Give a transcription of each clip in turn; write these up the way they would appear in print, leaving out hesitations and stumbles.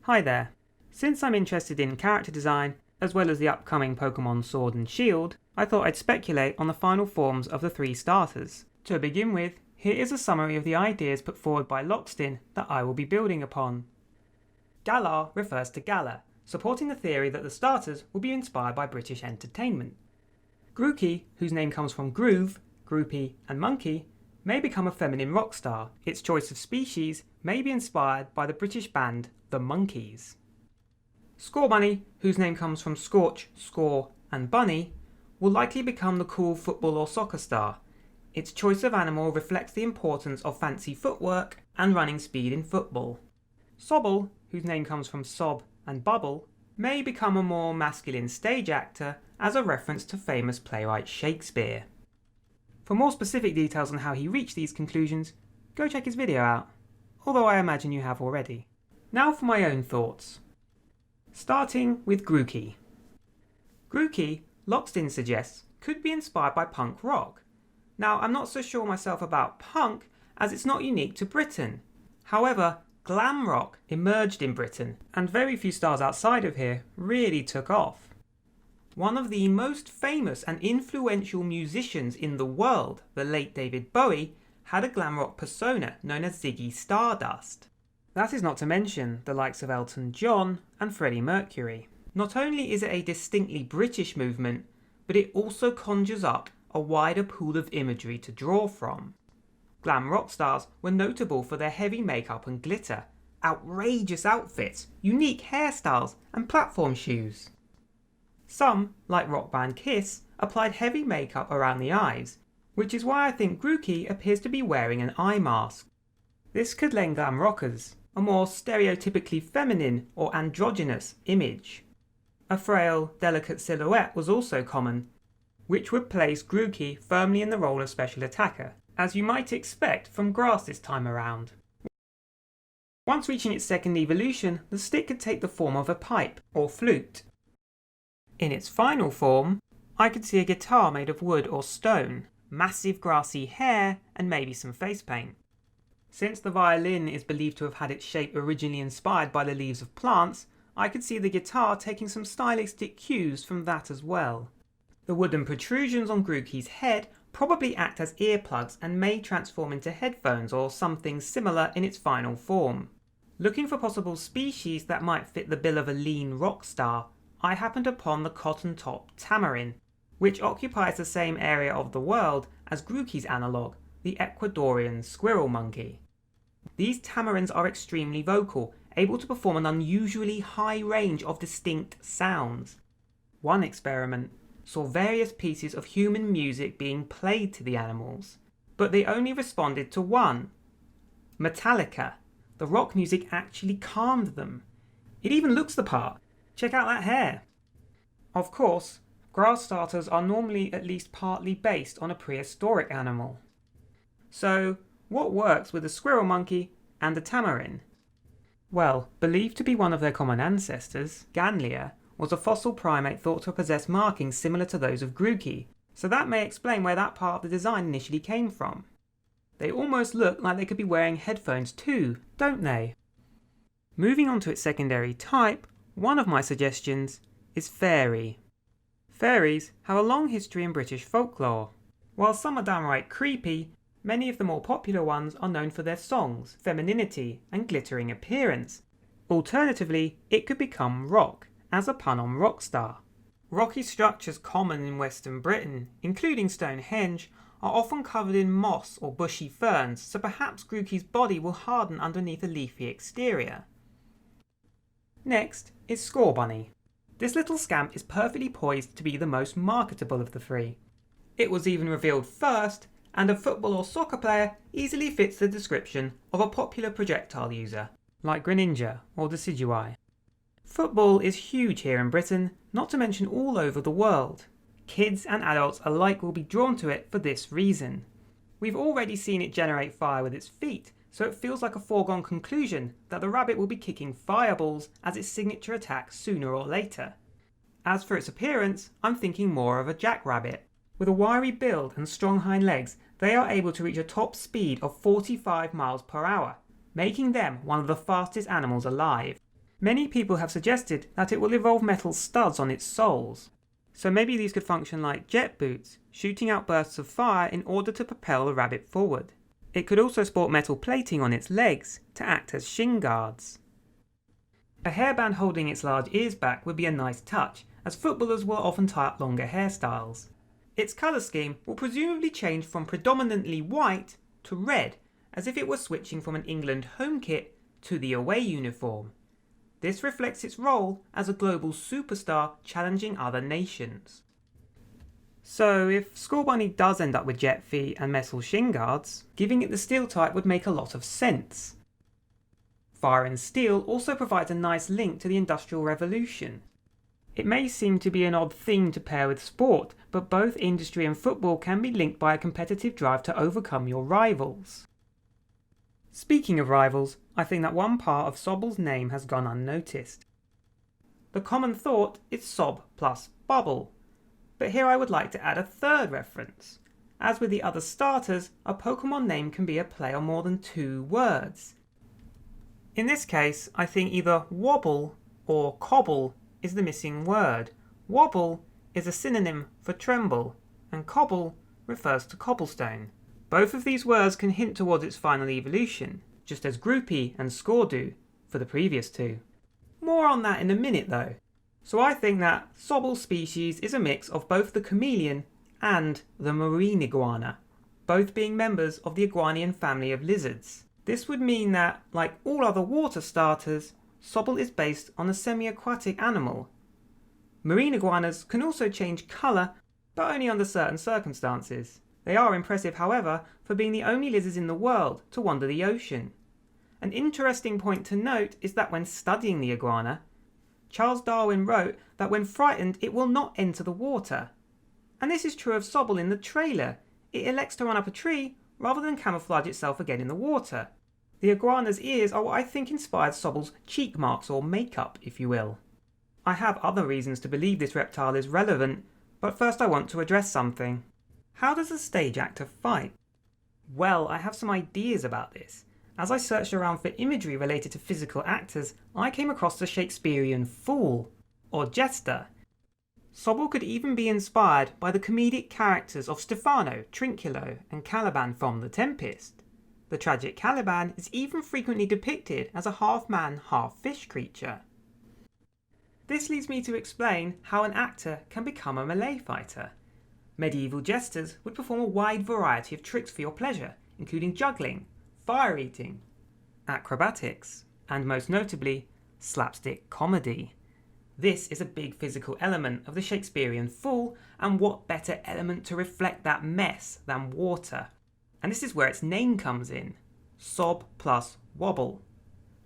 Hi there. Since I'm interested in character design, as well as the upcoming Pokemon Sword and Shield, I thought I'd speculate on the final forms of the 3 starters. To begin with, here is a summary of the ideas put forward by Lockstin that I will be building upon. Galar refers to Gala, supporting the theory that the starters will be inspired by British entertainment. Grookey, whose name comes from groove, groupie and monkey, may become a feminine rock star. Its choice of species may be inspired by the British band The Monkees. Scorbunny, whose name comes from scorch, score and bunny, will likely become the cool football or soccer star. Its choice of animal reflects the importance of fancy footwork and running speed in football. Sobble, whose name comes from sob and bubble, may become a more masculine stage actor as a reference to famous playwright Shakespeare. For more specific details on how he reached these conclusions, go check his video out, although I imagine you have already. Now for my own thoughts. Starting with Grookey. Grookey, Lockstin suggests, could be inspired by punk rock. Now, I'm not so sure myself about punk, as it's not unique to Britain. However, glam rock emerged in Britain, and very few stars outside of here really took off. One of the most famous and influential musicians in the world, the late David Bowie, had a glam rock persona known as Ziggy Stardust. That is not to mention the likes of Elton John and Freddie Mercury. Not only is it a distinctly British movement, but it also conjures up a wider pool of imagery to draw from. Glam rock stars were notable for their heavy makeup and glitter, outrageous outfits, unique hairstyles and platform shoes. Some, like rock band Kiss, applied heavy makeup around the eyes, which is why I think Grookey appears to be wearing an eye mask. This could lend glam rockers a more stereotypically feminine or androgynous image. A frail, delicate silhouette was also common, which would place Grookey firmly in the role of special attacker, as you might expect from grass this time around. Once reaching its second evolution, the stick could take the form of a pipe or flute. In its final form, I could see a guitar made of wood or stone, massive grassy hair and maybe some face paint. Since the violin is believed to have had its shape originally inspired by the leaves of plants, I could see the guitar taking some stylistic cues from that as well. The wooden protrusions on Grookey's head probably act as earplugs and may transform into headphones or something similar in its final form. Looking for possible species that might fit the bill of a lean rock star, I happened upon the cotton-top tamarin, which occupies the same area of the world as Grookey's analogue, the Ecuadorian squirrel monkey. These tamarins are extremely vocal, able to perform an unusually high range of distinct sounds. One experiment saw various pieces of human music being played to the animals, but they only responded to one. Metallica. The rock music actually calmed them. It even looks the part. Check out that hair. Of course, grass starters are normally at least partly based on a prehistoric animal. So, what works with the squirrel monkey and the tamarin? Well, believed to be one of their common ancestors, Ganlia was a fossil primate thought to possess markings similar to those of Grookey, so that may explain where that part of the design initially came from. They almost look like they could be wearing headphones too, don't they? Moving on to its secondary type, one of my suggestions is fairy. Fairies have a long history in British folklore. While some are downright creepy, many of the more popular ones are known for their songs, femininity, and glittering appearance. Alternatively, it could become rock, as a pun on rock star. Rocky structures common in Western Britain, including Stonehenge, are often covered in moss or bushy ferns, so perhaps Grookey's body will harden underneath a leafy exterior. Next is Scorbunny. This little scamp is perfectly poised to be the most marketable of the 3. It was even revealed first, and a football or soccer player easily fits the description of a popular projectile user, like Greninja or Decidueye. Football is huge here in Britain, not to mention all over the world. Kids and adults alike will be drawn to it for this reason. We've already seen it generate fire with its feet, so it feels like a foregone conclusion that the rabbit will be kicking fireballs as its signature attack sooner or later. As for its appearance, I'm thinking more of a jackrabbit. With a wiry build and strong hind legs, they are able to reach a top speed of 45 miles per hour, making them one of the fastest animals alive. Many people have suggested that it will evolve metal studs on its soles, so maybe these could function like jet boots, shooting out bursts of fire in order to propel the rabbit forward. It could also sport metal plating on its legs to act as shin guards. A hairband holding its large ears back would be a nice touch, as footballers will often tie up longer hairstyles. Its colour scheme will presumably change from predominantly white to red, as if it were switching from an England home kit to the away uniform. This reflects its role as a global superstar challenging other nations. So if Scorbunny does end up with jet feet and metal shin guards, giving it the steel type would make a lot of sense. Fire and steel also provides a nice link to the Industrial Revolution. It may seem to be an odd thing to pair with sport, but both industry and football can be linked by a competitive drive to overcome your rivals. Speaking of rivals, I think that one part of Sobble's name has gone unnoticed. The common thought is Sob plus Bubble, but here I would like to add a third reference. As with the other starters, a Pokemon name can be a play on more than 2 words. In this case, I think either Wobble or Cobble is the missing word. Wobble is a synonym for tremble, and Cobble refers to cobblestone. Both of these words can hint towards its final evolution, just as Grookey and Score do for the previous 2. More on that in a minute though. So I think that Sobble's species is a mix of both the chameleon and the marine iguana, both being members of the iguanian family of lizards. This would mean that, like all other water starters, Sobble is based on a semi-aquatic animal. Marine iguanas can also change colour, but only under certain circumstances. They are impressive, however, for being the only lizards in the world to wander the ocean. An interesting point to note is that when studying the iguana, Charles Darwin wrote that when frightened it will not enter the water. And this is true of Sobble in the trailer. It elects to run up a tree rather than camouflage itself again in the water. The iguana's ears are what I think inspired Sobble's cheek marks, or makeup if you will. I have other reasons to believe this reptile is relevant, but first I want to address something. How does a stage actor fight? Well, I have some ideas about this. As I searched around for imagery related to physical actors, I came across the Shakespearean fool, or jester. Sobble could even be inspired by the comedic characters of Stephano, Trinculo, and Caliban from The Tempest. The tragic Caliban is even frequently depicted as a half-man, half-fish creature. This leads me to explain how an actor can become a melee fighter. Medieval jesters would perform a wide variety of tricks for your pleasure, including juggling, fire-eating, acrobatics, and most notably, slapstick comedy. This is a big physical element of the Shakespearean fool, and what better element to reflect that mess than water? And this is where its name comes in, Sob plus Wobble.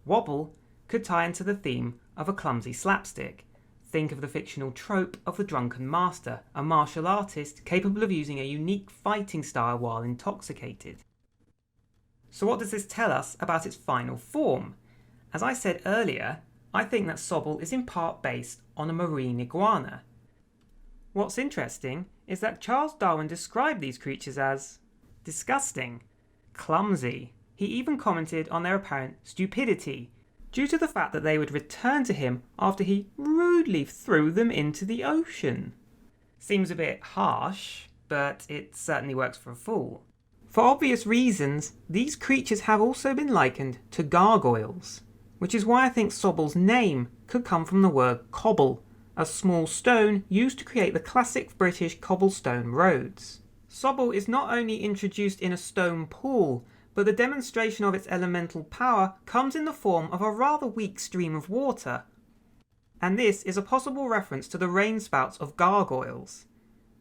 Wobble could tie into the theme of a clumsy slapstick. Think of the fictional trope of the drunken master, a martial artist capable of using a unique fighting style while intoxicated. So what does this tell us about its final form? As I said earlier, I think that Sobble is in part based on a marine iguana. What's interesting is that Charles Darwin described these creatures as disgusting, clumsy. He even commented on their apparent stupidity, due to the fact that they would return to him after he rudely threw them into the ocean. Seems a bit harsh, but it certainly works for a fool. For obvious reasons, these creatures have also been likened to gargoyles, which is why I think Sobble's name could come from the word cobble, a small stone used to create the classic British cobblestone roads. Sobble is not only introduced in a stone pool, but the demonstration of its elemental power comes in the form of a rather weak stream of water. And this is a possible reference to the rain spouts of gargoyles.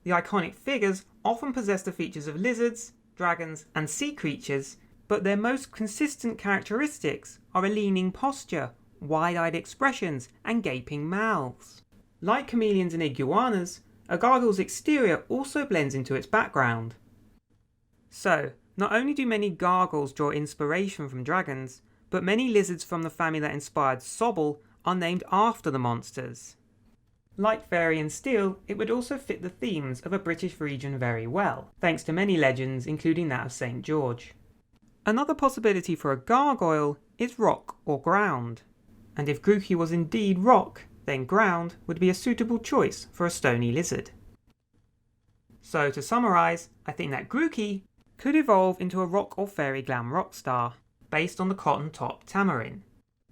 The iconic figures often possess the features of lizards, dragons, and sea creatures, but their most consistent characteristics are a leaning posture, wide-eyed expressions, and gaping mouths. Like chameleons and iguanas, a gargoyle's exterior also blends into its background. So, not only do many gargoyles draw inspiration from dragons, but many lizards from the family that inspired Sobble are named after the monsters. Like Fairy and Steel, it would also fit the themes of a British region very well, thanks to many legends including that of St. George. Another possibility for a gargoyle is rock or ground. and if Grookey was indeed rock, then ground would be a suitable choice for a stony lizard. So to summarise, I think that Grookey could evolve into a rock or fairy glam rock star, based on the cotton top tamarin.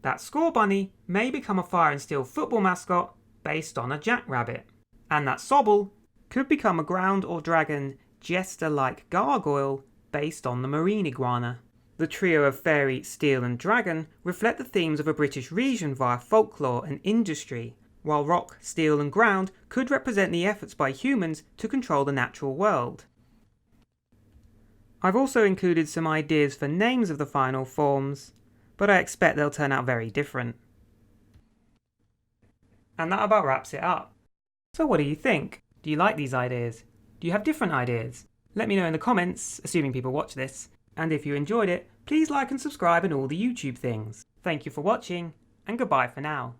That Scorbunny may become a fire and steel football mascot, based on a jackrabbit. And that Sobble could become a ground or dragon jester-like gargoyle, based on the marine iguana. The trio of fairy, steel and dragon reflect the themes of a British region via folklore and industry, while rock, steel and ground could represent the efforts by humans to control the natural world. I've also included some ideas for names of the final forms, but I expect they'll turn out very different. And that about wraps it up. So what do you think? Do you like these ideas? Do you have different ideas? Let me know in the comments, assuming people watch this. And if you enjoyed it, please like and subscribe and all the YouTube things. Thank you for watching, and goodbye for now.